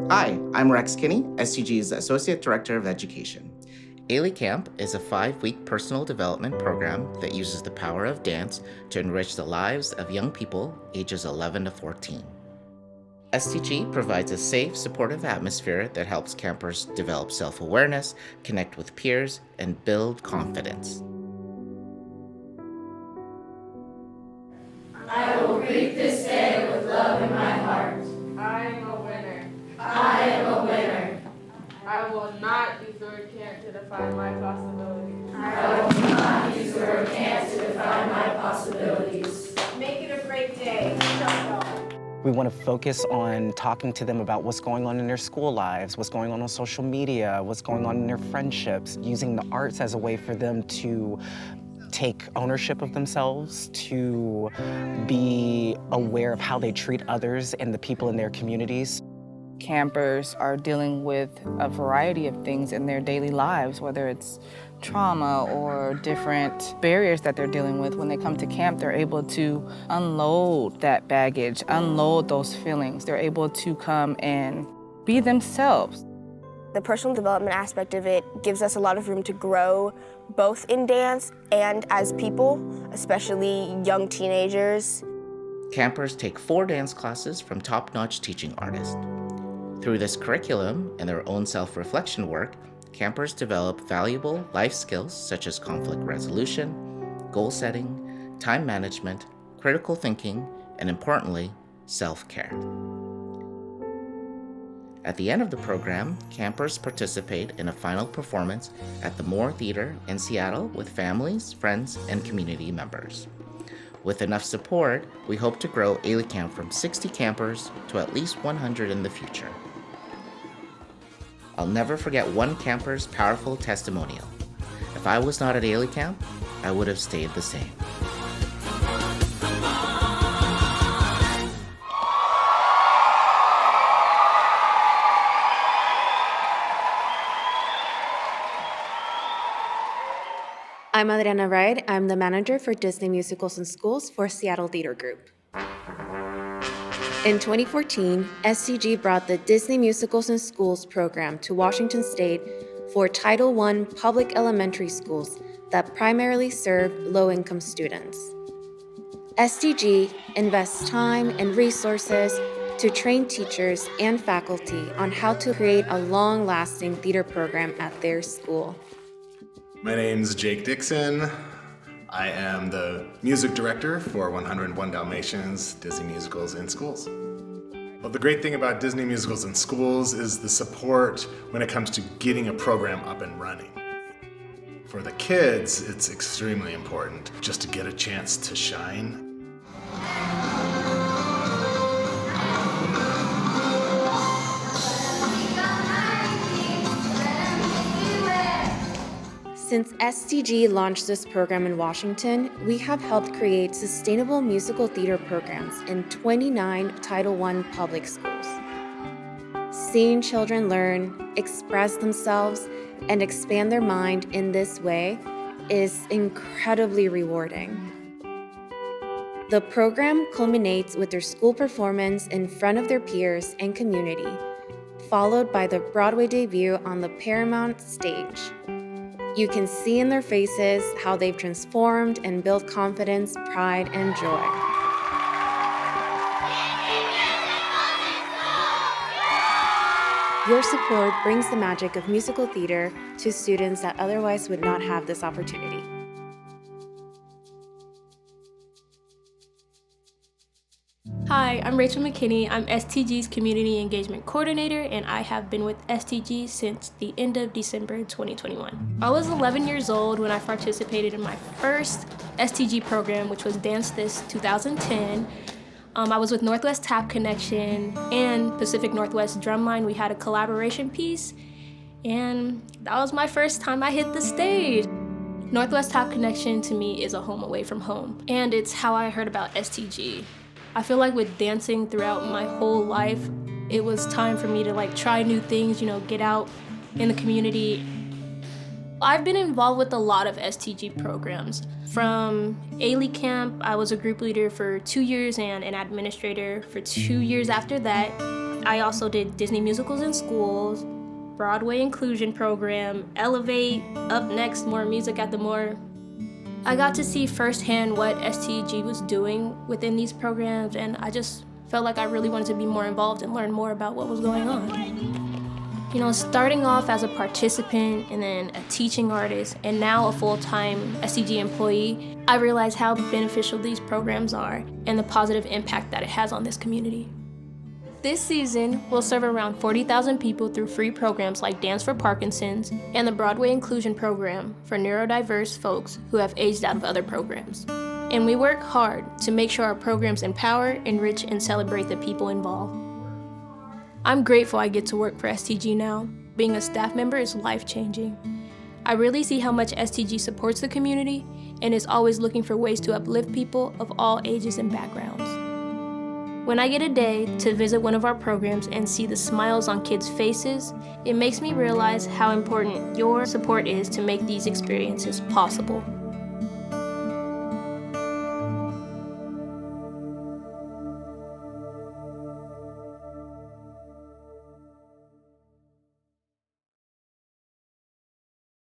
Hi, I'm Rex Kinney, STG's Associate Director of Education. Ailey Camp is a 5-week personal development program that uses the power of dance to enrich the lives of young people ages 11 to 14. STG provides a safe, supportive atmosphere that helps campers develop self-awareness, connect with peers, and build confidence. I will greet this day with love in my heart. I am a winner. I am a winner. I will not use the word can't to define my possibilities. I will not use the word can't to define my possibilities. Make it a great day. We want to focus on talking to them about what's going on in their school lives, what's going on social media, what's going on in their friendships, using the arts as a way for them to take ownership of themselves, to be aware of how they treat others and the people in their communities. Campers are dealing with a variety of things in their daily lives, whether it's trauma or different barriers that they're dealing with. When they come to camp, they're able to unload that baggage, unload those feelings. They're able to come and be themselves. The personal development aspect of it gives us a lot of room to grow, both in dance and as people, especially young teenagers. Campers take 4 dance classes from top-notch teaching artists. Through this curriculum and their own self-reflection work, campers develop valuable life skills such as conflict resolution, goal setting, time management, critical thinking, and importantly, self-care. At the end of the program, campers participate in a final performance at the Moore Theater in Seattle with families, friends, and community members. With enough support, we hope to grow Ailey Camp from 60 campers to at least 100 in the future. I'll never forget one camper's powerful testimonial. If I was not at Ailey Camp, I would have stayed the same. I'm Adriana Wright. I'm the manager for Disney Musicals and Schools for Seattle Theater Group. In 2014, STG brought the Disney Musicals and Schools program to Washington State for Title I public elementary schools that primarily serve low-income students. STG invests time and resources to train teachers and faculty on how to create a long-lasting theater program at their school. My name's Jake Dixon. I am the music director for 101 Dalmatians, Disney Musicals in Schools. Well, the great thing about Disney Musicals in Schools is the support when it comes to getting a program up and running. For the kids, it's extremely important just to get a chance to shine. Since STG launched this program in Washington, we have helped create sustainable musical theater programs in 29 Title I public schools. Seeing children learn, express themselves, and expand their mind in this way is incredibly rewarding. The program culminates with their school performance in front of their peers and community, followed by the Broadway debut on the Paramount stage. You can see in their faces how they've transformed and built confidence, pride, and joy. Your support brings the magic of musical theater to students that otherwise would not have this opportunity. Hi, I'm Rachel McKinney. I'm STG's Community Engagement Coordinator, and I have been with STG since the end of December 2021. I was 11 years old when I participated in my first STG program, which was Dance This 2010. I was with Northwest Tap Connection and Pacific Northwest Drumline. We had a collaboration piece, and that was my first time I hit the stage. Northwest Tap Connection to me is a home away from home, and it's how I heard about STG. I feel like with dancing throughout my whole life, it was time for me to try new things, get out in the community. I've been involved with a lot of STG programs. From Ailey Camp, I was a group leader for 2 years and an administrator for 2 years after that. I also did Disney Musicals in Schools, Broadway Inclusion Program, Elevate, Up Next, More Music at the More. I got to see firsthand what STG was doing within these programs, and I just felt like I really wanted to be more involved and learn more about what was going on. You know, starting off as a participant and then a teaching artist and now a full-time STG employee, I realized how beneficial these programs are and the positive impact that it has on this community. This season, we'll serve around 40,000 people through free programs like Dance for Parkinson's and the Broadway Inclusion Program for neurodiverse folks who have aged out of other programs. And we work hard to make sure our programs empower, enrich, and celebrate the people involved. I'm grateful I get to work for STG now. Being a staff member is life-changing. I really see how much STG supports the community and is always looking for ways to uplift people of all ages and backgrounds. When I get a day to visit one of our programs and see the smiles on kids' faces, it makes me realize how important your support is to make these experiences possible.